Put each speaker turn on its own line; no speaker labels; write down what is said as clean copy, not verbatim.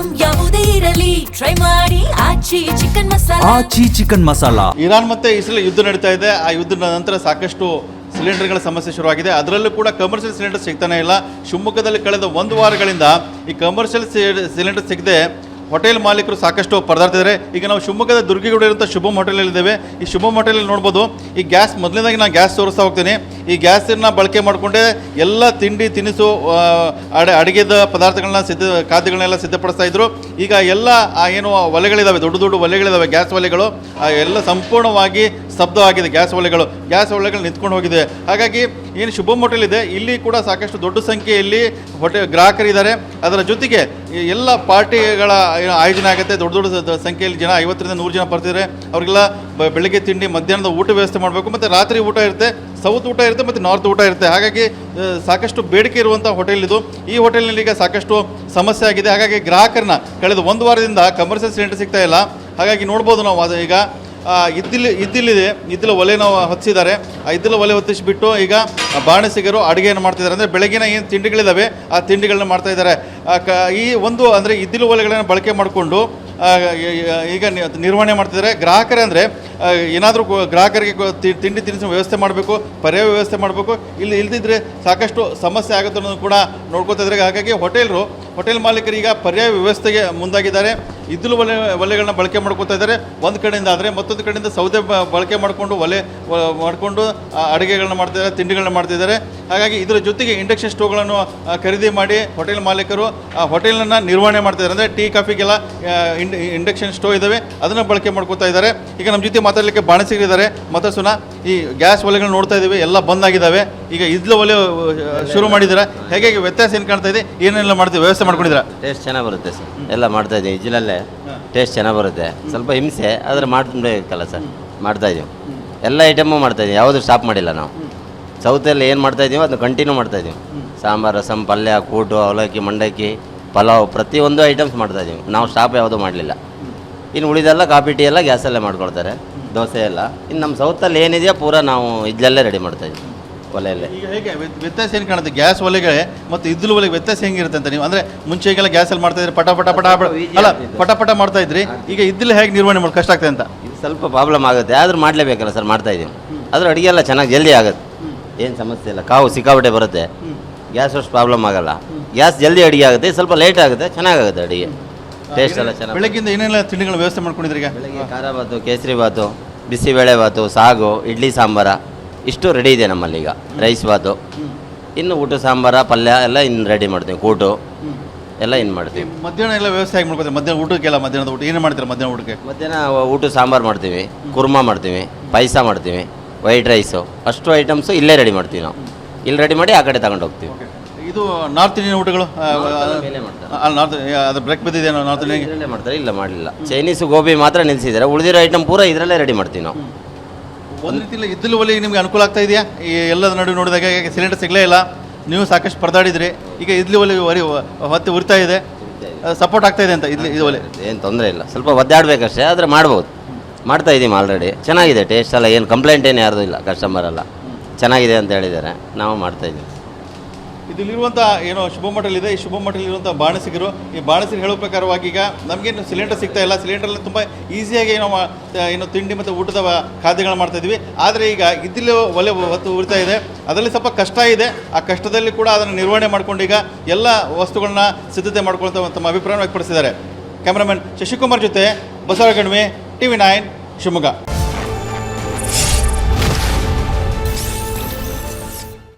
Item ಯಾವುದೇ ಇರಲಿ try ಮಾಡಿ ಆಚಿ ಚಿಕನ್ ಮಸಾಲಾ.
ಇರಾನ್ ಮತ್ತೆ ಇಸ್ರೇಲ್ ಯುದ್ಧ ನಡೀತಾ ಇದೆ. ಆ ಯುದ್ಧದ ನಂತರ ಸಾಕಷ್ಟು ಸಿಲಿಂಡರ್ಗಳ ಸಮಸ್ಯೆ ಶುರುವಾಗಿದೆ. ಅದರಲ್ಲೂ ಕೂಡ ಕಮರ್ಷಿಯಲ್ ಸಿಲಿಂಡರ್ ಸಿಗ್ತಾನೆ ಇಲ್ಲ. ಶಿವಮೊಗ್ಗದಲ್ಲಿ ಕಳೆದ 1 ವಾರಗಳಿಂದ ಈ ಕಮರ್ಷಿಯಲ್ ಸಿಲಿಂಡರ್ ಸಿಗದೆ ಹೋಟೆಲ್ ಮಾಲೀಕರು ಸಾಕಷ್ಟು ಪರದಾಡ್ತಿದ್ದಾರೆ. ಈಗ ನಾವು ಶಿವಮೊಗ್ಗದ ದುರ್ಗಿಗುಡಿ ಇರುವಂಥ ಶುಭಮ್ ಹೋಟೆಲಲ್ಲಿದ್ದೇವೆ. ಈ ಶುಭಮ್ ಹೋಟೆಲಲ್ಲಿ ನೋಡ್ಬೋದು, ಈ ಗ್ಯಾಸ್ ಮೊದಲನೇದಾಗಿ ನಾನು ಗ್ಯಾಸ್ ತೋರಿಸ್ತಾ ಹೋಗ್ತೀನಿ. ಈ ಗ್ಯಾಸನ್ನು ಬಳಕೆ ಮಾಡಿಕೊಂಡೆ ಎಲ್ಲ ತಿಂಡಿ ತಿನಿಸು ಅಡುಗೆದ ಪದಾರ್ಥಗಳನ್ನ ಖಾದ್ಯಗಳನ್ನೆಲ್ಲ ಸಿದ್ಧಪಡಿಸ್ತಾ ಇದ್ರು. ಈಗ ಎಲ್ಲ ಏನು ಒಲೆಗಳಿದ್ದಾವೆ, ದೊಡ್ಡ ದೊಡ್ಡ ಒಲೆಗಳಿದ್ದಾವೆ, ಗ್ಯಾಸ್ ಒಲೆಗಳು ಎಲ್ಲ ಸಂಪೂರ್ಣವಾಗಿ ಸ್ತಬ್ಧವಾಗಿದೆ. ಗ್ಯಾಸ್ ಒಲೆಗಳು ನಿಂತ್ಕೊಂಡು ಹೋಗಿದೆ. ಹಾಗಾಗಿ ಏನು ಶುಭಮ್ ಹೋಟೆಲ್ ಇದೆ, ಇಲ್ಲಿ ಕೂಡ ಸಾಕಷ್ಟು ದೊಡ್ಡ ಸಂಖ್ಯೆಯಲ್ಲಿ ಗ್ರಾಹಕರಿದ್ದಾರೆ. ಅದರ ಜೊತೆಗೆ ಎಲ್ಲ ಪಾರ್ಟಿಗಳ ಆಯೋಜನೆ ಆಗುತ್ತೆ. ದೊಡ್ಡ ದೊಡ್ಡ ಸಂಖ್ಯೆಯಲ್ಲಿ ಜನ 50ರಿಂದ 100 ಜನ ಬರ್ತಿದ್ದಾರೆ. ಅವರಿಗೆಲ್ಲ ಬೆಳಗ್ಗೆ ತಿಂಡಿ, ಮಧ್ಯಾಹ್ನದ ಊಟ ವ್ಯವಸ್ಥೆ ಮಾಡಬೇಕು, ಮತ್ತು ರಾತ್ರಿ ಊಟ ಇರುತ್ತೆ, ಸೌತ್ ಊಟ ಇರುತ್ತೆ ಮತ್ತು ನಾರ್ತ್ ಊಟ ಇರುತ್ತೆ. ಹಾಗಾಗಿ ಸಾಕಷ್ಟು ಬೇಡಿಕೆ ಇರುವಂಥ ಹೋಟೆಲ್ ಇದು. ಈ ಹೋಟೆಲ್ನಲ್ಲಿ ಈಗ ಸಾಕಷ್ಟು ಸಮಸ್ಯೆ ಆಗಿದೆ. ಹಾಗಾಗಿ ಗ್ರಾಹಕರನ್ನ ಕಳೆದ 1 ವಾರದಿಂದ ಕಮರ್ಷಿಯಲ್ ಸಿಲಿಂಡರ್ ಸಿಗ್ತಾ ಇಲ್ಲ. ಹಾಗಾಗಿ ನೋಡ್ಬೋದು ನಾವು ಅದು ಈಗ ಇದ್ದಿಲ್ಲಿದೆ, ಇದ್ದಿಲ ಒಲೆ ನಾವು ಹೊತ್ತಿಸಿದ್ದಾರೆ. ಆ ಇದ್ದಿಲ ಒಲೆ ಹೊತ್ತಿಸಿಬಿಟ್ಟು ಈಗ ಬಾಣಸಿಗರು ಅಡುಗೆಯನ್ನು ಮಾಡ್ತಿದ್ದಾರೆ. ಅಂದರೆ ಬೆಳಗಿನ ಏನು ತಿಂಡಿಗಳಿದ್ದಾವೆ ಆ ತಿಂಡಿಗಳನ್ನ ಮಾಡ್ತಾ ಇದ್ದಾರೆ. ಈ ಒಂದು ಅಂದರೆ ಇದ್ದಿಲು ಒಲೆಗಳನ್ನು ಬಳಕೆ ಮಾಡಿಕೊಂಡು ಈಗ ನಿರ್ವಹಣೆ ಮಾಡ್ತಿದ್ದಾರೆ. ಗ್ರಾಹಕರೇ ಅಂದರೆ ಏನಾದರೂ ಗ್ರಾಹಕರಿಗೆ ತಿಂಡಿ ತಿನಿಸಿನ ವ್ಯವಸ್ಥೆ ಮಾಡಬೇಕು, ಪರ್ಯಾಯ ವ್ಯವಸ್ಥೆ ಮಾಡಬೇಕು. ಇಲ್ದಿದ್ರೆ ಸಾಕಷ್ಟು ಸಮಸ್ಯೆ ಆಗುತ್ತೆ ಅನ್ನೋದು ಕೂಡ ನೋಡ್ಕೊತಾ ಇದ್ದಾರೆ. ಹಾಗಾಗಿ ಹೋಟೆಲ್ ಮಾಲೀಕರು ಈಗ ಪರ್ಯಾಯ ವ್ಯವಸ್ಥೆಗೆ ಮುಂದಾಗಿದ್ದಾರೆ. ಇದ್ದಿಲು ಒಲೆಗಳನ್ನ ಬಳಕೆ ಮಾಡ್ಕೊತಾ ಇದ್ದಾರೆ ಒಂದು ಕಡೆಯಿಂದ. ಆದರೆ ಮತ್ತೊಂದು ಕಡೆಯಿಂದ ಸೌದೆ ಬಳಕೆ ಮಾಡಿಕೊಂಡು ಮಾಡಿಕೊಂಡು ಅಡುಗೆಗಳನ್ನ ಮಾಡ್ತಿದ್ದಾರೆ, ತಿಂಡಿಗಳನ್ನ ಮಾಡ್ತಿದ್ದಾರೆ. ಹಾಗಾಗಿ ಇದರ ಜೊತೆಗೆ ಇಂಡಕ್ಷನ್ ಸ್ಟೋವ್ಗಳನ್ನು ಖರೀದಿ ಮಾಡಿ ಹೋಟೆಲ್ ಮಾಲೀಕರು ಹೋಟೆಲನ್ನು ನಿರ್ವಹಣೆ ಮಾಡ್ತಿದ್ದಾರೆ. ಅಂದರೆ ಟೀ ಕಾಫಿಗೆಲ್ಲ ಇಂಡಕ್ಷನ್ ಸ್ಟೋವ್ ಇದ್ದಾವೆ, ಅದನ್ನು ಬಳಕೆ ಮಾಡ್ಕೊತಾ ಇದ್ದಾರೆ. ಈಗ ನಮ್ಮ ಜೊತೆ ಮಾತಾಡಲಿಕ್ಕೆ ಬಾಣಸಿಗರಿದ್ದಾರೆ, ಮಾತಾಡ್ಸೋಣ. ಈ ಗ್ಯಾಸ್ ಒಲೆಗಳನ್ನ ನೋಡ್ತಾ ಇದ್ದೀವಿ, ಎಲ್ಲ ಬಂದಾಗಿದ್ದಾವೆ. ಈಗ ಇದ್ಲು ಒಲೆ ಶುರು ಮಾಡಿದ್ದೀರಾ, ಹೇಗೆ ವ್ಯತ್ಯಾಸ ಏನು ಕಾಣ್ತಾ ಇದೆ? ಏನೆಲ್ಲ ಮಾಡ್ತೀವಿ, ವ್ಯವಸ್ಥೆ ಮಾಡ್ಕೊಂಡಿದ್ದೀರಾ?
ಟೇಸ್ಟ್ ಚೆನ್ನಾಗಿ ಬರುತ್ತೆ ಸರ್, ಎಲ್ಲ ಮಾಡ್ತಾ ಇದ್ದೀವಿ. ಇಜ್ಲಲ್ಲೇ ಟೇಸ್ಟ್ ಚೆನ್ನಾಗಿ ಬರುತ್ತೆ. ಸ್ವಲ್ಪ ಹಿಂಸೆ ಆದರೆ ಮಾಡ್ಬೇಕಲ್ಲ ಸರ್, ಮಾಡ್ತಾಯಿದ್ದೀವಿ. ಎಲ್ಲ ಐಟಮು ಮಾಡ್ತಾಯಿದ್ದೀವಿ, ಯಾವುದು ಸ್ಟಾಪ್ ಮಾಡಿಲ್ಲ ನಾವು. ಸೌತಲ್ಲಿ ಏನು ಮಾಡ್ತಾಯಿದ್ದೀವಿ ಅದನ್ನು ಕಂಟಿನ್ಯೂ ಮಾಡ್ತಾಯಿದ್ದೀವಿ. ಸಾಂಬಾರು, ರಸಮ್, ಪಲ್ಯ, ಕೂಟು, ಅವಲಕ್ಕಿ, ಮಂಡಕ್ಕಿ, ಪಲಾವ್, ಪ್ರತಿಯೊಂದು ಐಟಮ್ಸ್ ಮಾಡ್ತಾಯಿದ್ದೀವಿ. ನಾವು ಸ್ಟಾಪ್ ಯಾವುದೂ ಮಾಡಲಿಲ್ಲ. ಇನ್ನು ಉಳಿದೆಲ್ಲ ಕಾಫಿ ಟೀ ಎಲ್ಲ ಗ್ಯಾಸಲ್ಲೇ ಮಾಡ್ಕೊಳ್ತಾರೆ, ದೋಸೆ ಎಲ್ಲ. ಇನ್ನು ನಮ್ಮ ಸೌತಲ್ಲಿ ಏನಿದೆಯೋ ಪೂರಾ ನಾವು ಇದ್ಲಲ್ಲೇ ರೆಡಿ ಮಾಡ್ತಾಯಿದ್ದೀವಿ, ಒಲೆಯಲ್ಲೇ.
ಈಗ ಹೇಗೆ ವ್ಯತ್ಯಾಸ ಏನು ಕಾಣುತ್ತೆ ಗ್ಯಾಸ್ ಒಲೆಗಳೇ ಮತ್ತು ಇದ್ಲು ಒಲೆಗೆ ವ್ಯತ್ಯಾಸ ಹೆಂಗಿರುತ್ತೆ ಅಂತ? ನೀವು ಅಂದರೆ ಮುಂಚೆಗೆಲ್ಲ ಗ್ಯಾಸಲ್ಲಿ ಮಾಡ್ತಾಯಿದ್ರಿ, ಪಟ ಮಾಡ್ತಾ ಇದ್ರಿ. ಈಗ ಇದ್ದಿಲ್ಲ ಹೇಗೆ ನಿರ್ವಹಣೆ ಮಾಡಿ ಕಷ್ಟ ಆಗ್ತದೆ ಅಂತ?
ಇದು ಸ್ವಲ್ಪ ಪ್ರಾಬ್ಲಮ್ ಆಗುತ್ತೆ, ಆದರೂ ಮಾಡಲೇಬೇಕಲ್ಲ ಸರ್, ಮಾಡ್ತಾಯಿದ್ದೀವಿ. ಆದರೂ ಅಡುಗೆ ಎಲ್ಲ ಚೆನ್ನಾಗಿ ಜಲ್ದಿ ಆಗುತ್ತೆ, ಏನು ಸಮಸ್ಯೆ ಇಲ್ಲ. ಕಾವು ಸಿಕ್ಕಾಪಟ್ಟೆ ಬರುತ್ತೆ, ಗ್ಯಾಸ್ ಅಷ್ಟು ಪ್ರಾಬ್ಲಮ್ ಆಗಲ್ಲ. ಗ್ಯಾಸ್ ಜಲ್ದಿ ಅಡುಗೆ ಆಗುತ್ತೆ, ಸ್ವಲ್ಪ ಲೇಟ್ ಆಗುತ್ತೆ, ಚೆನ್ನಾಗಾಗುತ್ತೆ ಅಡುಗೆ. ಟೇಸ್ಟ್ ಎಲ್ಲ ಚೆನ್ನಾಗಿ.
ಬೆಳಗ್ಗಿಂದ ಏನೆಲ್ಲ ತಿಂಡಿಗಳ ವ್ಯವಸ್ಥೆ ಮಾಡ್ಕೊಂಡಿದ್ರಿ? ಈಗ
ಬೆಳಗ್ಗೆ ಖಾರ ಬಾತು, ಕೇಸರಿ ಬಾತು, ಬಿಸಿಬೇಳೆ ಬಾತು, ಸಾಗು, ಇಡ್ಲಿ ಸಾಂಬಾರ ಇಷ್ಟು ರೆಡಿ ಇದೆ ನಮ್ಮಲ್ಲಿ. ಈಗ ರೈಸ್ ಬಾತು, ಇನ್ನು ಊಟ ಸಾಂಬಾರ, ಪಲ್ಯ ಎಲ್ಲ ಇನ್ನು ರೆಡಿ ಮಾಡ್ತೀವಿ. ಕೂಟು ಎಲ್ಲ ಇನ್ನು ಮಾಡ್ತೀವಿ.
ಮಧ್ಯಾಹ್ನ ಎಲ್ಲ ವ್ಯವಸ್ಥೆ ಆಗಿ ಮಾಡ್ಕೊತೀವಿ. ಮಧ್ಯಾಹ್ನ ಊಟಕ್ಕೆಲ್ಲ ಮಧ್ಯಾಹ್ನದ ಊಟ ಏನು ಮಾಡ್ತೀರಾ? ಮಧ್ಯಾಹ್ನ ಊಟಕ್ಕೆ
ಊಟ ಸಾಂಬಾರು ಮಾಡ್ತೀವಿ, ಕುರ್ಮಾ ಮಾಡ್ತೀವಿ, ಪಾಯಸ ಮಾಡ್ತೀವಿ, ವೈಟ್ ರೈಸು, ಅಷ್ಟು ಐಟಮ್ಸು ಇಲ್ಲೇ ರೆಡಿ ಮಾಡ್ತೀವಿ ನಾವು. ಇಲ್ಲಿ ರೆಡಿ ಮಾಡಿ ಆ ಕಡೆ ತಗೊಂಡು ಹೋಗ್ತೀವಿ.
ಇದು ನಾರ್ತ್ ಇಂಡಿಯನ್ ಊಟಗಳು ನಾರ್ತ್ ಅದು ಬ್ರೇಕ್ ಬಿದ್ದಿದೆ ನಾರ್ತ್
ಇಂಡಿಯನ್ ಮಾಡ್ತಾರೆ? ಇಲ್ಲ, ಮಾಡಲಿಲ್ಲ. ಚೈನೀಸು, ಗೋಬಿ ಮಾತ್ರ ನಿಲ್ಲಿಸಿದ್ದಾರೆ. ಉಳಿದಿರೋ ಐಟಮ್ ಪೂರ ಇದರಲ್ಲೇ ರೆಡಿ ಮಾಡ್ತೀವಿ ನಾವು.
ಒಂದು ರೀತಿಯಲ್ಲಿ ಇದ್ದಿಲು ಒಲೆ ನಿಮ್ಗೆ ಅನುಕೂಲ ಆಗ್ತಾ ಇದೆಯಾ? ಈ ಎಲ್ಲದ ನಡುವೆ ನೋಡಿದಾಗ ಸಿಲಿಂಡರ್ ಸಿಗಲೇ ಇಲ್ಲ, ನೀವು ಸಾಕಷ್ಟು ಪರದಾಡಿದ್ರಿ. ಈಗ ಇದ್ಲಿ ಒಲೆ ಹೊತ್ತು ಉರಿತಾ ಇದೆ, ಸಪೋರ್ಟ್ ಆಗ್ತಾ ಇದೆ ಅಂತ ಇದು ಒಲೆ?
ಏನು ತೊಂದರೆ ಇಲ್ಲ, ಸ್ವಲ್ಪ ಒದ್ದಾಡಬೇಕಷ್ಟೇ, ಆದರೆ ಮಾಡ್ಬೋದು. ಮಾಡ್ತಾ ಇದ್ದೀವಿ ಆಲ್ರೆಡಿ. ಚೆನ್ನಾಗಿದೆ ಟೇಸ್ಟ್ ಎಲ್ಲ, ಏನು ಕಂಪ್ಲೇಂಟ್ ಏನು ಯಾರ್ದು ಇಲ್ಲ. ಕಸ್ಟಮರ್ ಎಲ್ಲ ಚೆನ್ನಾಗಿದೆ ಅಂತ ಹೇಳಿದ್ದಾರೆ, ನಾವು ಮಾಡ್ತಾಯಿದ್ದೀವಿ.
ಇದಿರುವಂಥ ಏನೋ ಶುಭಮ್ ಹೋಟೆಲ್ ಇದೆ. ಈ ಶುಭಮ್ ಹೋಟೆಲ್ ಇರುವಂಥ ಬಾಣಸಿಗರು, ಈ ಬಾಣಸಿಗರು ಹೇಳೋ ಪ್ರಕಾರವಾಗಿ ಈಗ ನಮಗೇನು ಸಿಲಿಂಡರ್ ಸಿಗ್ತಾ ಇಲ್ಲ. ಸಿಲಿಂಡರ್ಲ್ಲಿ ತುಂಬ ಈಸಿಯಾಗಿ ಏನು ತಿಂಡಿ ಮತ್ತು ಊಟದ ಖಾದ್ಯಗಳು ಮಾಡ್ತಾಯಿದ್ವಿ. ಆದರೆ ಈಗ ಇದ್ದಿಲು ಒಲೆ ಹೊತ್ತು ಉರಿತಾ ಇದೆ, ಅದರಲ್ಲಿ ಸ್ವಲ್ಪ ಕಷ್ಟ ಇದೆ. ಆ ಕಷ್ಟದಲ್ಲಿ ಕೂಡ ಅದನ್ನು ನಿರ್ವಹಣೆ ಮಾಡಿಕೊಂಡು ಈಗ ಎಲ್ಲ ವಸ್ತುಗಳನ್ನ ಸಿದ್ಧತೆ ಮಾಡ್ಕೊಳ್ತಾ ತಮ್ಮ ಅಭಿಪ್ರಾಯ ವ್ಯಕ್ತಪಡಿಸಿದ್ದಾರೆ. ಕ್ಯಾಮ್ರಾಮನ್ ಶಶಿಕುಮಾರ್ ಜೊತೆ ಬಸವರಾಜ್ ಗಣ್ವಿ, TV9 ಶಿವಮೊಗ್ಗ.